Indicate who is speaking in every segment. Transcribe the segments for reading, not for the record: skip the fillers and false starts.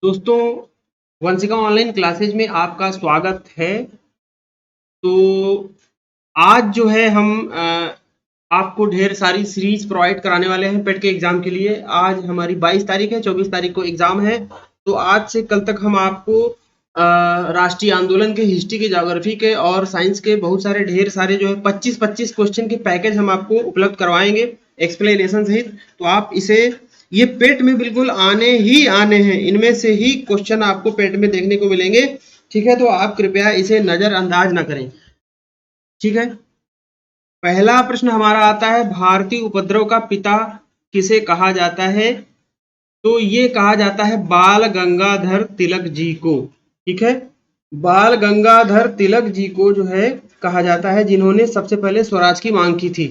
Speaker 1: दोस्तों, Vanshika online classes में आपका स्वागत है। तो आज जो है हम आपको ढेर सारी सीरीज प्रोवाइड कराने वाले हैं पेट के एग्जाम के लिए। आज हमारी 22 तारीख है, 24 तारीख को एग्जाम है। तो आज से कल तक हम आपको राष्ट्रीय आंदोलन के, हिस्ट्री के, ज्योग्राफी के और साइंस के बहुत सारे ढेर सारे जो है 25-25 क्वेश्चन के पैकेज हम आपको उपलब्ध करवाएंगे एक्सप्लेनेशन सहित। तो आप इसे, ये पेट में बिल्कुल आने ही आने हैं, इनमें से ही क्वेश्चन आपको पेट में देखने को मिलेंगे। ठीक है, तो आप कृपया इसे नजरअंदाज ना करें। ठीक है, पहला प्रश्न हमारा आता है, भारतीय उपद्रव का पिता किसे कहा जाता है? तो ये कहा जाता है बाल गंगाधर तिलक जी को। ठीक है, बाल गंगाधर तिलक जी को जो है कहा जाता है, जिन्होंने सबसे पहले स्वराज की मांग की थी।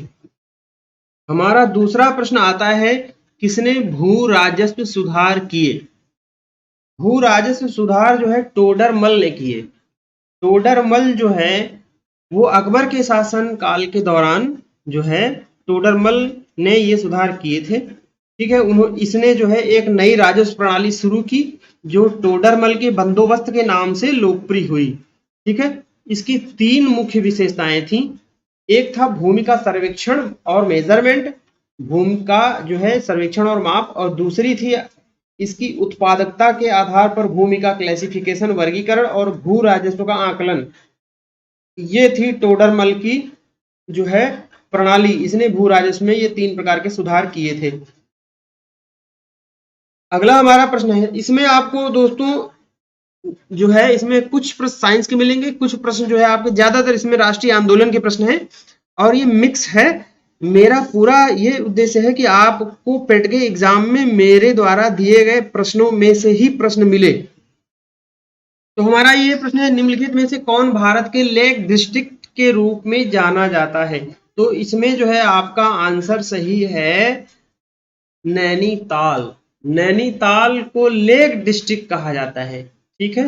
Speaker 1: हमारा दूसरा प्रश्न आता है, किसने भू राजस्व सुधार किए? भू राजस्व सुधार जो है टोडरमल ने किए। टोडरमल जो है वो अकबर के शासन काल के दौरान जो है टोडरमल ने ये सुधार किए थे। ठीक है, इसने जो है एक नई राजस्व प्रणाली शुरू की जो टोडरमल के बंदोबस्त के नाम से लोकप्रिय हुई। ठीक है, इसकी 3 मुख्य विशेषताएं थी। एक था भूमि का सर्वेक्षण और मेजरमेंट, भूमि का जो है सर्वेक्षण और माप, और दूसरी थी इसकी उत्पादकता के आधार पर भूमि का क्लासिफिकेशन, वर्गीकरण और भू राजस्व का आकलन। ये थी टोडरमल की जो है प्रणाली। इसने भू राजस्व में ये 3 प्रकार के सुधार किए थे। अगला हमारा प्रश्न है, इसमें आपको दोस्तों जो है इसमें कुछ प्रश्न साइंस के मिलेंगे, कुछ प्रश्न जो है आपके, ज्यादातर इसमें राष्ट्रीय आंदोलन के प्रश्न हैं और ये मिक्स है। मेरा पूरा ये उद्देश्य है कि आपको पेट के एग्जाम में मेरे द्वारा दिए गए प्रश्नों में से ही प्रश्न मिले। तो हमारा ये प्रश्न है, निम्नलिखित में से कौन भारत के लेक डिस्ट्रिक्ट के रूप में जाना जाता है? तो इसमें जो है आपका आंसर सही है नैनीताल। नैनीताल को लेक डिस्ट्रिक्ट कहा जाता है। ठीक है,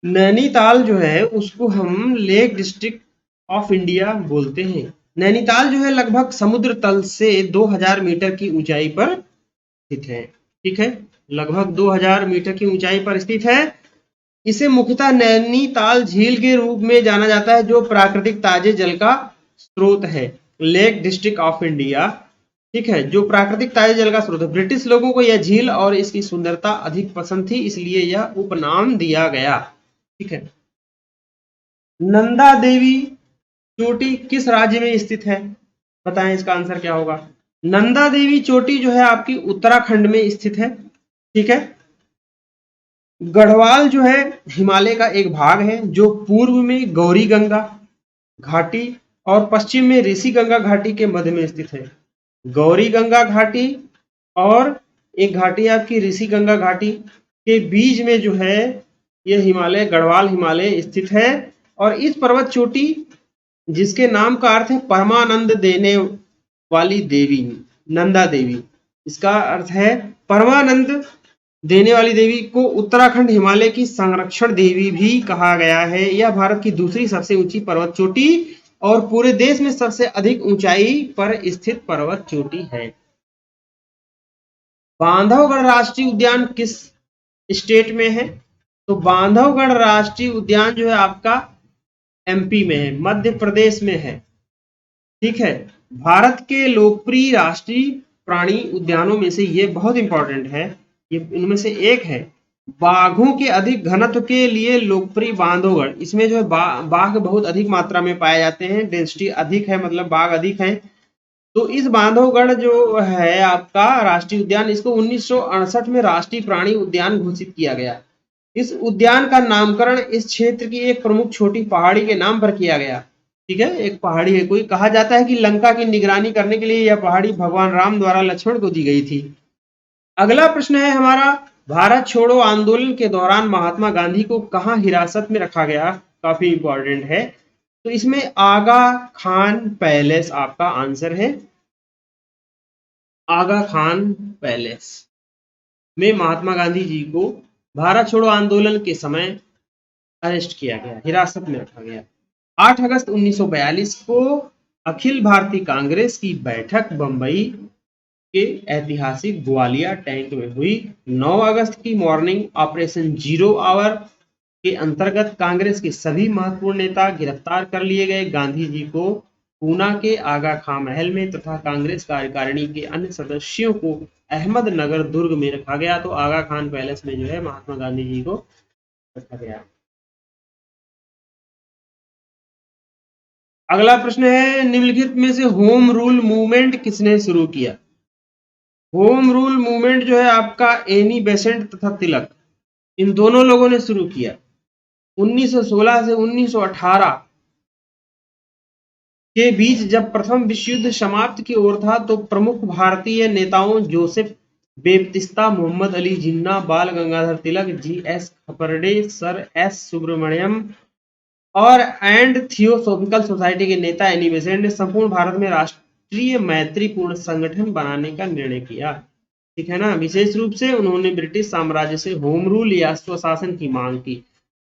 Speaker 1: नैनीताल जो है उसको हम लेक डिस्ट्रिक्ट ऑफ इंडिया बोलते हैं। नैनीताल जो है लगभग समुद्र तल से 2000 मीटर की ऊंचाई पर स्थित है। ठीक है, लगभग 2000 मीटर की ऊंचाई पर स्थित है। इसे मुख्यतः नैनीताल झील के रूप में जाना जाता है जो प्राकृतिक ताजे जल का स्रोत है। लेक डिस्ट्रिक्ट ऑफ इंडिया, ठीक है, जो प्राकृतिक ताजे जल का स्रोत है। ब्रिटिश लोगों को यह झील और इसकी सुंदरता अधिक पसंद थी, इसलिए यह उपनाम दिया गया। ठीक है, नंदा देवी चोटी किस राज्य में स्थित है? बताएं इसका आंसर क्या होगा। नंदा देवी चोटी जो है आपकी उत्तराखंड में स्थित है। ठीक है, गढ़वाल जो है हिमालय का एक भाग है जो पूर्व में गौरी गंगा घाटी और पश्चिम में ऋषि गंगा घाटी के मध्य में स्थित है। गौरी गंगा घाटी और एक घाटी आपकी ऋषि गंगा घाटी के बीच में जो है यह हिमालय, गढ़वाल हिमालय स्थित है। और इस पर्वत चोटी जिसके नाम का अर्थ है परमानंद देने वाली देवी, नंदा देवी, इसका अर्थ है परमानंद देने वाली देवी, को उत्तराखंड हिमालय की संरक्षण देवी भी कहा गया है। यह भारत की दूसरी सबसे ऊंची पर्वत चोटी और पूरे देश में सबसे अधिक ऊंचाई पर स्थित पर्वत चोटी है। बांधवगढ़ राष्ट्रीय उद्यान किस स्टेट में है? तो बांधवगढ़ राष्ट्रीय उद्यान जो है आपका एमपी में है, मध्य प्रदेश में है। ठीक है, भारत के लोकप्रिय राष्ट्रीय प्राणी उद्यानों में से ये बहुत इंपॉर्टेंट है, ये इनमें से एक है। बाघों के अधिक घनत्व के लिए लोकप्रिय बांधवगढ़, इसमें जो है बाघ बहुत अधिक मात्रा में पाए जाते हैं, डेंसिटी अधिक है, मतलब बाघ अधिक है। तो इस बांधवगढ़ जो है आपका राष्ट्रीय उद्यान, इसको 1968 में राष्ट्रीय प्राणी उद्यान घोषित किया गया। इस उद्यान का नामकरण इस क्षेत्र की एक प्रमुख छोटी पहाड़ी के नाम पर किया गया। ठीक है, एक पहाड़ी है कोई, कहा जाता है कि लंका की निगरानी करने के लिए यह पहाड़ी भगवान राम द्वारा लक्ष्मण को दी गई थी। अगला प्रश्न है हमारा, भारत छोड़ो आंदोलन के दौरान महात्मा गांधी को कहां हिरासत में रखा गया? काफी इंपॉर्टेंट है। तो इसमें आगा खान पैलेस आपका आंसर है। आगा खान पैलेस में महात्मा गांधी जी को भारत छोड़ो आंदोलन के समय अरेस्ट किया गया, हिरासत में रखा गया। 8 अगस्त 1942 को अखिल भारतीय कांग्रेस की बैठक बंबई के ऐतिहासिक ग्वालिया टैंक में हुई। 9 अगस्त की मॉर्निंग ऑपरेशन जीरो आवर के अंतर्गत कांग्रेस के सभी महत्वपूर्ण नेता गिरफ्तार कर लिए गए। गांधी जी को पूना के आगा खां महल में तथा कांग्रेस कार्यकारिणी के अन्य सदस्यों को अहमदनगर दुर्ग में रखा गया। तो आगा खान पैलेस में जो है महात्मा गांधी जी को रखा गया। अगला प्रश्न है, निम्नलिखित में से होम रूल मूवमेंट किसने शुरू किया? होम रूल मूवमेंट जो है आपका एनी बेसेंट तथा तिलक, इन दोनों लोगों ने शुरू किया। 1916 से 1918 के बीच जब प्रथम विश्व युद्ध समाप्ति की ओर था तो प्रमुख भारतीय नेताओं Joseph Baptista, Mohammad Ali Jinnah, Bal Gangadhar Tilak, G S. Khaparde, sir S. Subramaniam और एंड थियोसॉफिकल सोसाइटी के नेता एनी बेसेंट ने संपूर्ण भारत में राष्ट्रीय मैत्रीपूर्ण संगठन बनाने का निर्णय किया। ठीक है ना। विशेष रूप से उन्होंने ब्रिटिश साम्राज्य से होम रूल या स्वशासन की मांग की।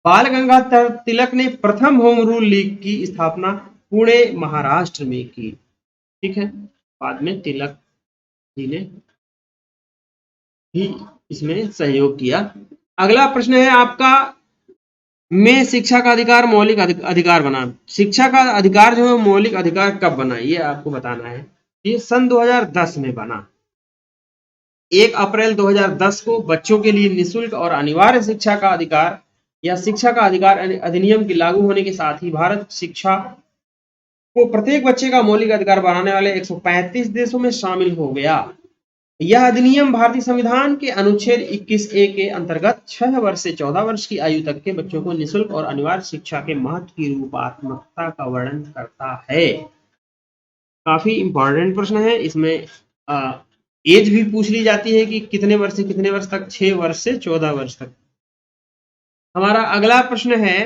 Speaker 1: बाल गंगाधर तिलक ने प्रथम होम रूल लीग की स्थापना पुणे महाराष्ट्र में की। ठीक है, बाद में तिलक जी ने भी इसमें सहयोग किया। अगला प्रश्न है आपका, में शिक्षा का अधिकार मौलिक अधिकार बना। शिक्षा का अधिकार जो है मौलिक अधिकार कब बना, ये आपको बताना है। ये सन 2010 में बना। 1 अप्रैल 2010 को बच्चों के लिए निःशुल्क और अनिवार्य शिक्षा का अधिकार या शिक्षा का अधिकार अधिनियम के लागू होने के साथ ही भारत शिक्षा को प्रत्येक बच्चे का मौलिक अधिकार बनाने वाले 135 देशों में शामिल हो गया। यह अधिनियम भारतीय संविधान के अनुच्छेद 21A के अंतर्गत 6 वर्ष से 14 वर्ष की आयु तक के बच्चों को निःशुल्क और अनिवार्य शिक्षा के महत्व की रूपात्मकता का वर्णन करता है। काफी इंपॉर्टेंट प्रश्न है। इसमें एज भी पूछ ली जाती है कि कितने वर्ष से कितने वर्ष तक, 6 वर्ष से 14 वर्ष तक। हमारा अगला प्रश्न है,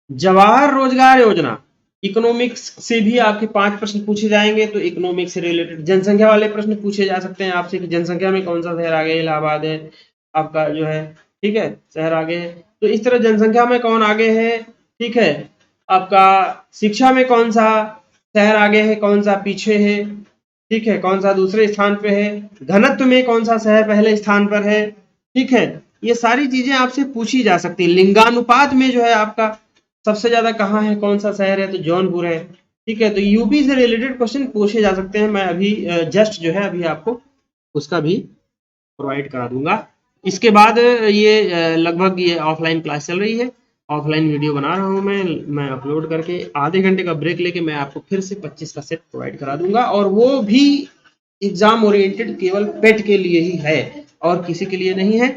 Speaker 1: जवाहर रोजगार योजना। इकोनॉमिक्स से भी आपके 5 प्रश्न पूछे जाएंगे, तो इकोनॉमिक्स से रिलेटेड जनसंख्या वाले प्रश्न पूछे जा सकते हैं आपसे कि जनसंख्या में कौन सा शहर आगे, इलाहाबाद है आपका जो है, ठीक है, शहर आगे है। तो इस तरह जनसंख्या में कौन आगे है, ठीक है, आपका शिक्षा में कौन सा शहर आगे है, कौन सा पीछे है, ठीक है, कौन सा दूसरे स्थान पे है, घनत्व में कौन सा शहर पहले स्थान पर है, ठीक है, ये सारी चीजें आपसे पूछी जा सकती है। लिंगानुपात में जो है आपका सबसे ज्यादा कहाँ है, कौन सा शहर है, तो जौनपुर है। ठीक है, तो यूपी से रिलेटेड क्वेश्चन पूछे जा सकते हैं। मैं अभी जस्ट जो है अभी आपको उसका भी प्रोवाइड करा दूंगा। इसके बाद ये लगभग ये ऑफलाइन क्लास चल रही है, ऑफलाइन वीडियो बना रहा हूँ मैं अपलोड करके आधे घंटे का ब्रेक लेके मैं आपको फिर से 25 का सेट प्रोवाइड करा दूंगा, और वो भी एग्जाम ओरिएंटेड केवल पेट के लिए ही है और किसी के लिए नहीं है।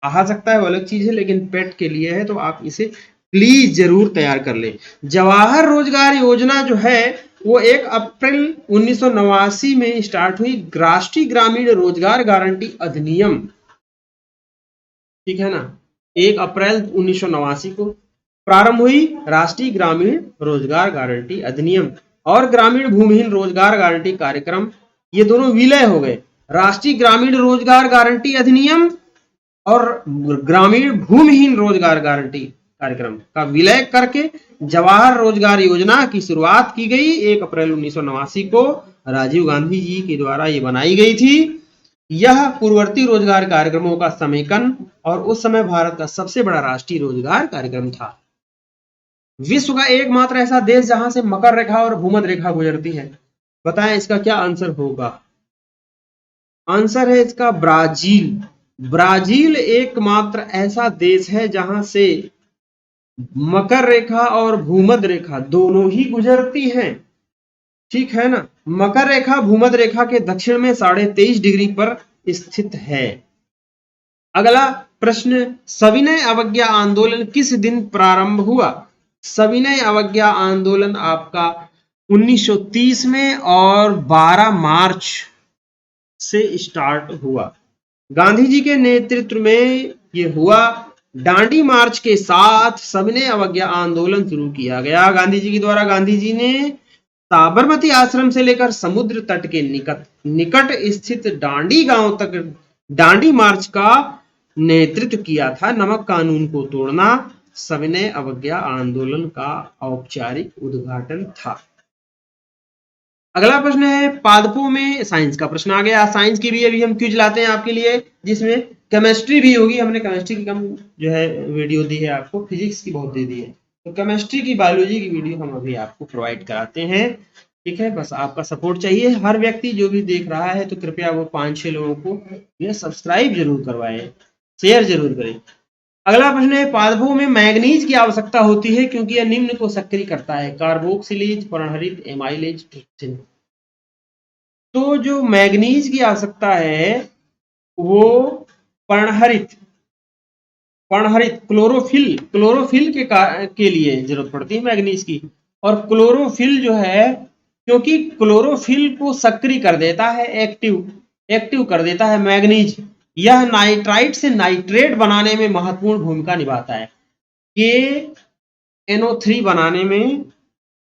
Speaker 1: आ सकता है वो अलग चीज है, लेकिन पेट के लिए है, तो आप इसे प्लीज जरूर तैयार कर ले। जवाहर रोजगार योजना जो है वो 1 अप्रैल 1989 में स्टार्ट हुई। राष्ट्रीय ग्रामीण रोजगार गारंटी अधिनियम, ठीक है ना, 1 अप्रैल 1989 को प्रारंभ हुई राष्ट्रीय ग्रामीण रोजगार गारंटी अधिनियम और ग्रामीण भूमिहीन रोजगार गारंटी कार्यक्रम, ये दोनों विलय हो गए। राष्ट्रीय ग्रामीण रोजगार गारंटी अधिनियम और ग्रामीण भूमिहीन रोजगार गारंटी कार्यक्रम का विलय करके जवाहर रोजगार योजना की शुरुआत की गई। 1 अप्रैल 1989 को राजीव गांधी जी के द्वारा ये बनाई गई थी। यह पूर्ववर्ती रोजगार कार्यक्रमों का समेकन और उस समय भारत का सबसे बड़ा राष्ट्रीय रोजगार कार्यक्रम था। विश्व का एकमात्र ऐसा देश जहां से मकर रेखा और भूमध्य रेखा गुजरती है, बताएं इसका क्या आंसर होगा? आंसर है इसका ब्राजील। ब्राजील एकमात्र ऐसा देश है जहां से मकर रेखा और भूमध्य रेखा दोनों ही गुजरती हैं। ठीक है ना। मकर रेखा भूमध्य रेखा के दक्षिण में 23.5 डिग्री पर स्थित है। अगला प्रश्न, सविनय अवज्ञा आंदोलन किस दिन प्रारंभ हुआ? सविनय अवज्ञा आंदोलन आपका 1930 में और 12 मार्च से स्टार्ट हुआ। गांधी जी के नेतृत्व में ये हुआ। डांडी मार्च के साथ सविनय अवज्ञा आंदोलन शुरू किया गया गांधी जी के द्वारा। गांधी जी ने साबरमती आश्रम से लेकर समुद्र तट के निकट स्थित डांडी गांव तक डांडी मार्च का नेतृत्व किया था। नमक कानून को तोड़ना सविनय अवज्ञा आंदोलन का औपचारिक उद्घाटन था। अगला प्रश्न है पादपों में, साइंस का प्रश्न आ गया। साइंस की भी अभी हम क्विज लाते हैं आपके लिए, जिसमें केमिस्ट्री भी होगी। हमने केमिस्ट्री की कम जो है वीडियो दी है आपको, फिजिक्स की बहुत दे दी है, तो केमिस्ट्री की, बायोलॉजी की वीडियो हम अभी आपको प्रोवाइड कराते हैं। ठीक है, बस आपका सपोर्ट चाहिए। हर व्यक्ति जो भी देख रहा है तो कृपया वो 5-6 लोगों को ये सब्सक्राइब जरूर करवाएं, शेयर जरूर करें। अगला प्रश्न है पादपों में मैग्नीज की आवश्यकता होती है क्योंकि यह निम्न को सक्रिय करता है: कार्बोक्सिलेज, पर्णहरित, एमाइलेज, ट्रिप्सिन। तो जो मैग्नीज की आवश्यकता है वो पर्णहरित क्लोरोफिल के लिए जरूरत पड़ती है मैग्नीज की। और क्लोरोफिल जो है, क्योंकि क्लोरोफिल को सक्रिय कर देता है, एक्टिव कर देता है मैग्नीज, यह नाइट्राइट से नाइट्रेट बनाने में महत्वपूर्ण भूमिका निभाता है। KNO3 बनाने में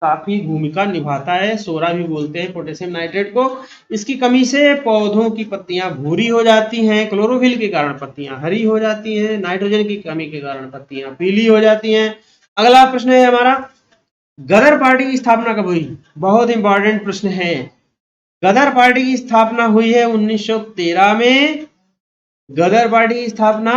Speaker 1: काफी भूमिका निभाता है। सोरा भी बोलते हैं पोटेशियम नाइट्रेट को। इसकी कमी से पौधों की पत्तियां भूरी हो जाती हैं, क्लोरोफिल के कारण पत्तियां हरी हो जाती हैं, नाइट्रोजन की कमी के कारण पत्तियां पीली हो जाती हैं। अगला प्रश्न है हमारा, गदर पार्टी की स्थापना कब हुई? बहुत इंपॉर्टेंट प्रश्न है। गदर पार्टी की स्थापना हुई है 1913 में। गदर पार्टी की स्थापना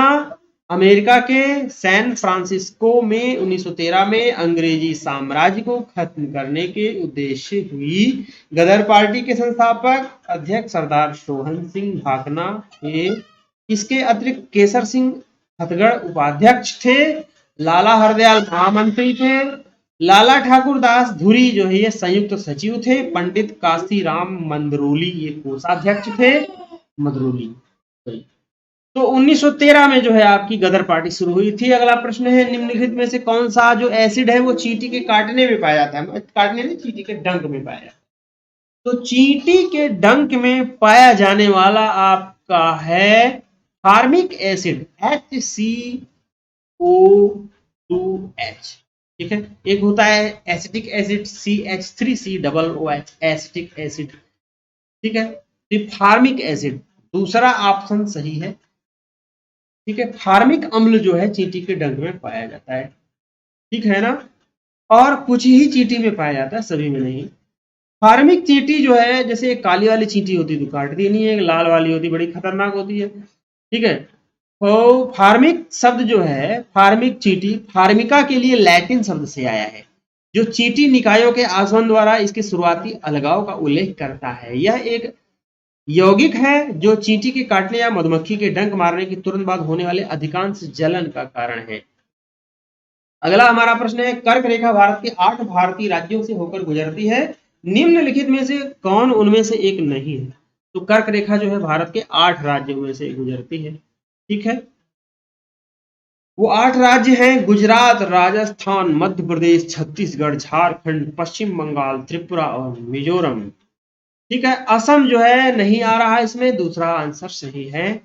Speaker 1: अमेरिका के सैन फ्रांसिस्को में 1913 में अंग्रेजी साम्राज्य को खत्म करने के उद्देश्य हुई। गदर पार्टी के संस्थापक अध्यक्ष सरदार सोहन सिंह भाकना थे। इसके अतिरिक्त केसर सिंह हथगड़ उपाध्यक्ष थे, लाला हरदयाल महामंत्री थे, लाला ठाकुर दास धुरी जो है ये संयुक्त सचिव थे, पंडित काशीराम मंदरोली ये कोषाध्यक्ष थे, मदरोली। तो 1913 में जो है आपकी गदर पार्टी शुरू हुई थी। अगला प्रश्न है, निम्नलिखित में से कौन सा जो एसिड है वो चींटी के काटने में पाया जाता है? काटने नहीं, चींटी के डंक में पाया जाता है। तो चींटी के डंक में पाया जाने वाला आपका है फार्मिक एसिड, HCO2H। ठीक है, एक होता है acetic acid CH3COOH, acetic acid. ठीक है, तो फार्मिक एसिड दूसरा ऑप्शन सही है। ठीक है, फार्मिक अम्ल जो है चींटी के डंक में पाया जाता है। ठीक है ना, और कुछ ही चींटी में पाया जाता है, सभी में नहीं। फार्मिक चींटी जो है, जैसे एक काली वाली चींटी होती है तो काटती नहीं है, एक लाल वाली होती है बड़ी खतरनाक होती है। ठीक है, तो फार्मिक शब्द जो है, फार्मिक चींटी, फार्मिका के लिए लैटिन शब्द से आया है, जो चींटी निकायों के आसवन द्वारा इसके शुरुआती अलगाव का उल्लेख करता है। यह एक यौगिक है जो चींटी के काटने या मधुमक्खी के डंक मारने के तुरंत बाद होने वाले अधिकांश जलन का कारण है। अगला हमारा प्रश्न है, कर्क रेखा भारत के 8 भारतीय राज्यों से होकर गुजरती है, निम्नलिखित में से कौन उनमें से एक नहीं है? तो कर्क रेखा जो है भारत के 8 राज्यों में से गुजरती है। ठीक है, वो 8 राज्य हैं: गुजरात, राजस्थान, मध्य प्रदेश, छत्तीसगढ़, झारखंड, पश्चिम बंगाल, त्रिपुरा और मिजोरम। ठीक है, असम जो है नहीं आ रहा इसमें, दूसरा आंसर सही है।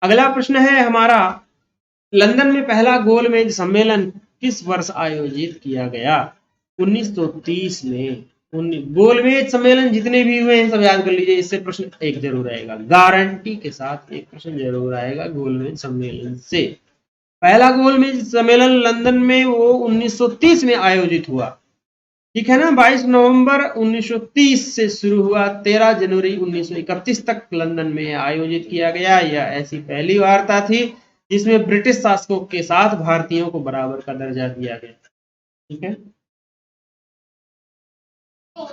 Speaker 1: अगला प्रश्न है हमारा, लंदन में पहला गोलमेज सम्मेलन किस वर्ष आयोजित किया गया? 1930 में। गोलमेज सम्मेलन जितने भी हुए हैं सब याद कर लीजिए, इससे प्रश्न एक जरूर आएगा, गारंटी के साथ एक प्रश्न जरूर आएगा गोलमेज सम्मेलन से। पहला गोलमेज सम्मेलन लंदन में वो 1930 में आयोजित हुआ। ठीक है ना, 22 नवंबर 1930 से शुरू हुआ, 13 जनवरी 1931 तक लंदन में आयोजित किया गया। यह ऐसी पहली वार्ता थी जिसमें ब्रिटिश शासकों के साथ भारतीयों को बराबर का दर्जा दिया गया। ठीक है,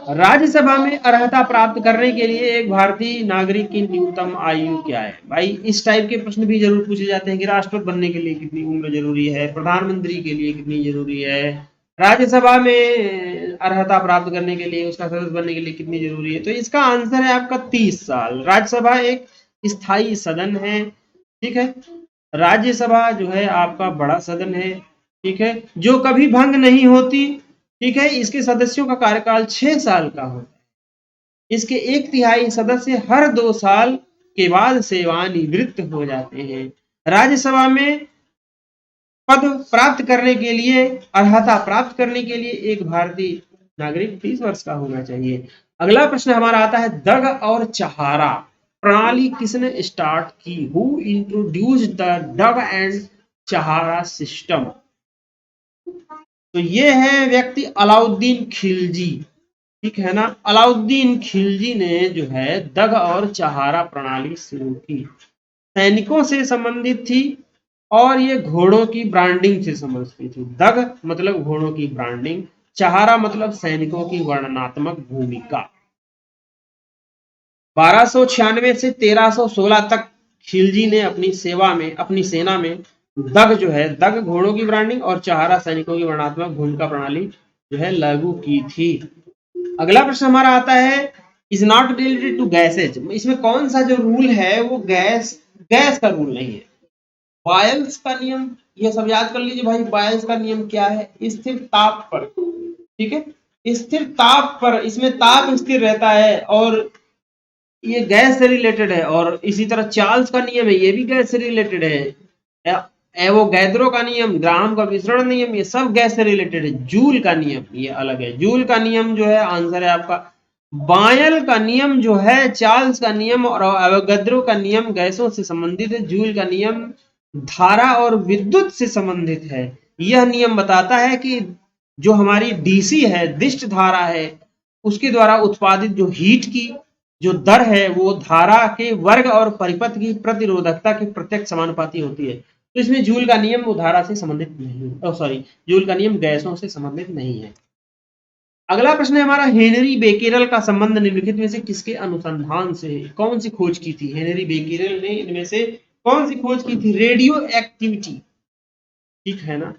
Speaker 1: राज्यसभा में अर्हता प्राप्त करने के लिए एक भारतीय नागरिक की न्यूनतम आयु क्या है? भाई इस टाइप के प्रश्न भी जरूर पूछे जाते हैं कि राष्ट्रपति बनने के लिए कितनी उम्र जरूरी है, प्रधानमंत्री के लिए कितनी जरूरी है, राज्यसभा में अर्हता प्राप्त करने के लिए, उसका सदस्य बनने के लिए कितनी जरूरी है? तो इसका आंसर है आपका 30 साल। राज्यसभा एक स्थायी सदन है। ठीक है, राज्यसभा जो है आपका बड़ा सदन है। ठीक है, जो कभी भंग नहीं होती। ठीक है, इसके सदस्यों का कार्यकाल 6 साल का होता है। इसके 1/3 सदस्य हर 2 साल के बाद सेवानिवृत्त हो जाते हैं। राज्यसभा में पद प्राप्त करने के लिए, अर्हता प्राप्त करने के लिए एक भारतीय नागरिक 30 वर्ष का होना चाहिए। अगला प्रश्न हमारा आता है, दग और चहारा प्रणाली किसने स्टार्ट की? Who introduced the dagh and chehra system? तो ये है व्यक्ति अलाउद्दीन खिलजी। ठीक है ना। अलाउद्दीन खिलजी ने जो है दग और चहारा प्रणाली शुरू की, सैनिकों से संबंधित थी और ये घोड़ों की ब्रांडिंग से संबंधित थी। दग मतलब घोड़ों की ब्रांडिंग, चहारा मतलब सैनिकों की वर्णनात्मक भूमिका। 1296 से 1316 तक खिलजी ने अपनी सेना में दग जो है, दग घोड़ों की ब्रांडिंग और चहारा सैनिकों की वर्णनात्मक भूमिका प्रणाली जो है लागू की थी। अगला प्रश्न हमारा आता है, is not related to gases. इसमें कौन सा जो रूल है वो गैस का रूल नहीं है। बायल्स का नियम, ये सब याद कर लीजिए भाई। बायल्स का नियम क्या है? स्थिर ताप पर, ठीक है, स्थिर ताप पर, इसमें ताप स्थिर रहता है और ये गैस से रिलेटेड है। और इसी तरह चार्ल्स का नियम है, ये भी गैस से रिलेटेड है। एवोगैड्रो का नियम, ग्राम का विसरण नियम, ये सब गैस से रिलेटेड है। जूल का नियम ये अलग है। जूल का नियम जो है आंसर है आपका। बायल का नियम जो है, चार्ल्स का नियम और एवोगैड्रो का नियम गैसों से संबंधित है। जूल का नियम धारा और विद्युत से संबंधित है। यह नियम बताता है कि जो हमारी डीसी है, दिष्ट धारा है, उसके द्वारा उत्पादित जो हीट की जो दर है वो धारा के वर्ग और परिपथ की प्रतिरोधकता के प्रत्यक्ष समानुपाती होती है। तो इसमें जूल का नियम वो धारा से संबंधित नहीं, सॉरी, जूल का नियम गैसों से संबंधित नहीं है। अगला प्रश्न है हमारा, हेनरी बेकेरल का संबंध निम्नलिखित में से किसके अनुसंधान से? कौन सी खोज की थी हेनरी बेकेरल ने? इनमें से कौन सी खोज की थी? रेडियो एक्टिविटी, ठीक है ना,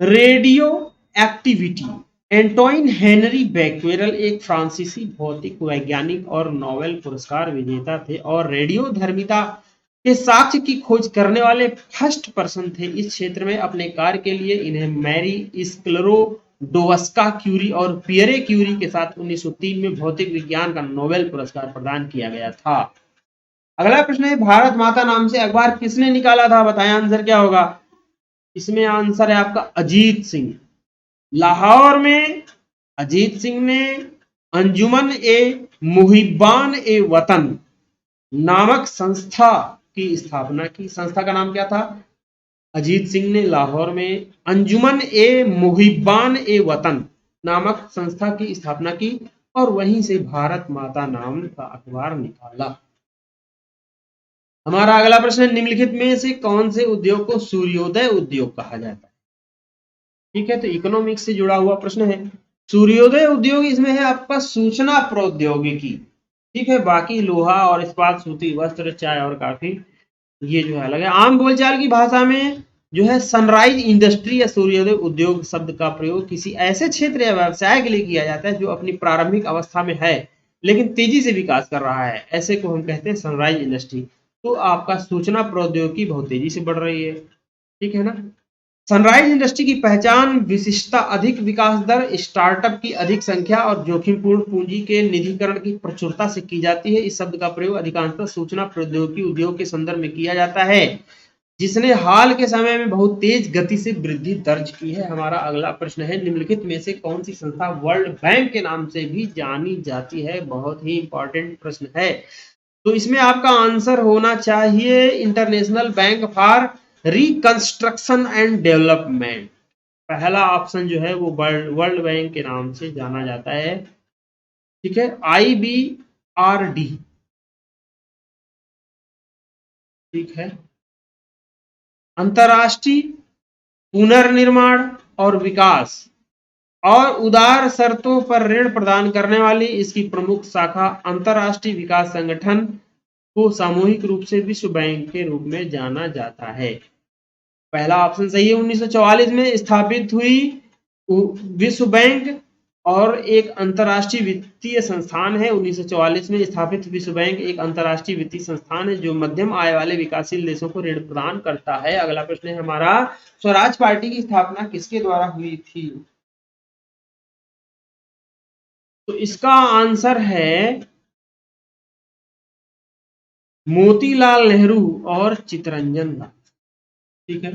Speaker 1: रेडियो एक्टिविटी। एंटोइन हेनरी बेक्वेरल एक फ्रांसीसी भौतिक वैज्ञानिक और नोबेल पुरस्कार विजेता थे और रेडियो धर्मिता के साक्ष्य की खोज करने वाले फर्स्ट पर्सन थे। इस क्षेत्र में अपने कार्य के लिए इन्हें मैरी स्क्लेरोडोवस्का क्यूरी और पियरे क्यूरी के साथ 1903 में भौतिक विज्ञान का नोबेल पुरस्कार प्रदान किया गया था। अगला प्रश्न है, भारत माता नाम से अखबार किसने निकाला था? बताएं आंसर क्या होगा। इसमें आंसर है आपका अजीत सिंह। लाहौर में अजीत सिंह ने अंजुमन ए मुहिब्बान ए वतन नामक संस्था की स्थापना की। संस्था का नाम क्या था? अजीत सिंह ने लाहौर में अंजुमन ए मुहिब्बान ए वतन नामक संस्था की स्थापना की और वहीं से भारत माता नाम का अखबार निकाला। हमारा अगला प्रश्न है, निम्नलिखित में से कौन से उद्योग को सूर्योदय उद्योग कहा जाता है? ठीक है, तो इकोनॉमिक्स से जुड़ा हुआ प्रश्न है। सूर्योदय उद्योग इसमें है आपका सूचना प्रौद्योगिकी, ठीक है। बाकी लोहा और इस्पात, सूती वस्त्र, चाय और काफी, ये जो है अलग है। आम बोलचाल की भाषा में जो है सनराइज इंडस्ट्री या सूर्योदय उद्योग शब्द का प्रयोग किसी ऐसे क्षेत्र या व्यवसाय के लिए किया जाता है जो अपनी प्रारंभिक अवस्था में है लेकिन तेजी से विकास कर रहा है, ऐसे को हम कहते हैं सनराइज इंडस्ट्री। तो आपका सूचना प्रौद्योगिकी बहुत तेजी से बढ़ रही है, ठीक है ना। सनराइज इंडस्ट्री की पहचान विशिष्टता, अधिक विकास दर, स्टार्टअप की अधिक संख्या और जोखिमपूर्ण पूंजी के निधिकरण की प्रचुरता से की जाती है। इस शब्द का प्रयोग अधिकांशतः सूचना प्रौद्योगिकी उद्योग के संदर्भ में किया जाता है जिसने हाल के समय में बहुत तेज गति से वृद्धि दर्ज की है। हमारा अगला प्रश्न है, निम्नलिखित में से कौन सी संस्था वर्ल्ड बैंक के नाम से भी जानी जाती है? बहुत ही इंपॉर्टेंट प्रश्न है। तो इसमें आपका आंसर होना चाहिए international bank for reconstruction and development. पहला ऑप्शन जो है वो वर्ल्ड बैंक के नाम से जाना जाता है, ठीक है, IBRD, ठीक है। अंतर्राष्ट्रीय पुनर्निर्माण और विकास और उदार शर्तों पर ऋण प्रदान करने वाली इसकी प्रमुख शाखा अंतर्राष्ट्रीय विकास संगठन को सामूहिक रूप से विश्व बैंक के रूप में जाना जाता है। पहला ऑप्शन सही है। 1944 में स्थापित हुई विश्व बैंक और एक अंतर्राष्ट्रीय वित्तीय संस्थान है। 1944 में स्थापित विश्व बैंक एक अंतर्राष्ट्रीय वित्तीय संस्थान है जो मध्यम आय वाले विकासशील देशों को ऋण प्रदान करता है। अगला प्रश्न है हमारा, स्वराज पार्टी की स्थापना किसके द्वारा हुई थी? तो इसका आंसर है मोतीलाल नेहरू और चित्तरंजन दास, ठीक है।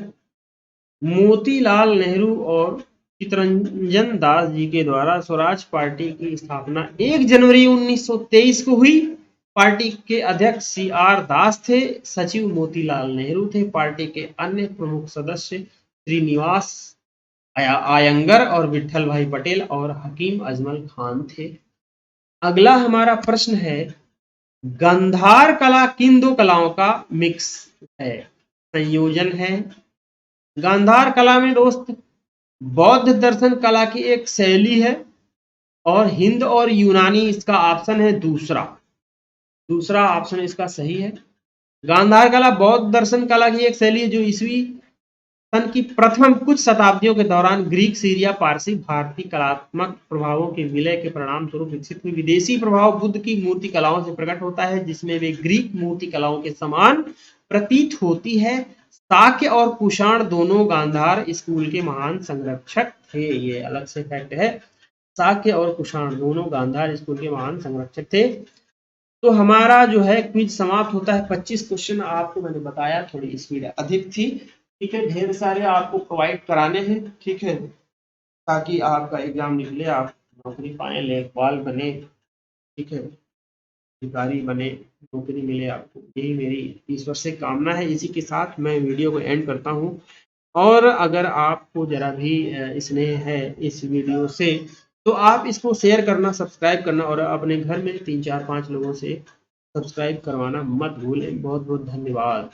Speaker 1: मोतीलाल नेहरू और चित्तरंजन दास जी के द्वारा स्वराज पार्टी की स्थापना 1 जनवरी 1923 को हुई। पार्टी के अध्यक्ष CR दास थे, सचिव मोतीलाल नेहरू थे। पार्टी के अन्य प्रमुख सदस्य श्रीनिवास आयंगर और विट्ठल भाई पटेल और हकीम अजमल खान थे। अगला हमारा प्रश्न है, गांधार कला किन दो कलाओं का मिक्स है, संयोजन है। गांधार कला में दोस्त बौद्ध दर्शन कला की एक शैली है और हिंद और यूनानी इसका ऑप्शन है दूसरा। दूसरा ऑप्शन इसका सही है। गांधार कला बौद्ध दर्शन कला की एक शैली है जो ईसवी सन की प्रथम कुछ शताब्दियों के दौरान ग्रीक, सीरिया, पारसी, भारतीय कलात्मक प्रभावों के विलय के परिणाम स्वरूप विकसित हुई। विदेशी प्रभाव बुद्ध की मूर्ति कलाओं से प्रकट होता है जिसमें वे ग्रीक मूर्ति कलाओं के समान प्रतीत होती है। शाक्य और कुषाण दोनों गांधार स्कूल के महान संरक्षक थे। ये अलग से फैक्ट है। शाक्य और कुषाण दोनों गांधार स्कूल के महान संरक्षक थे। तो हमारा जो है क्विज समाप्त होता है। 25 क्वेश्चन आपको मैंने बताया, थोड़ी स्पीड अधिक थी, ठीक है। ढेर सारे आपको प्रोवाइड कराने हैं, ठीक है, ताकि आपका एग्जाम निकले, आप नौकरी पाएं, लेखपाल बने, ठीक है, अधिकारी बने, नौकरी मिले आपको। यही मेरी ईश्वर से कामना है। इसी के साथ मैं वीडियो को एंड करता हूँ। और अगर आपको जरा भी स्नेह है इस वीडियो से तो आप इसको शेयर करना, सब्सक्राइब करना और अपने घर में 3, 4, 5 लोगों से सब्सक्राइब करवाना मत भूलें। बहुत बहुत धन्यवाद।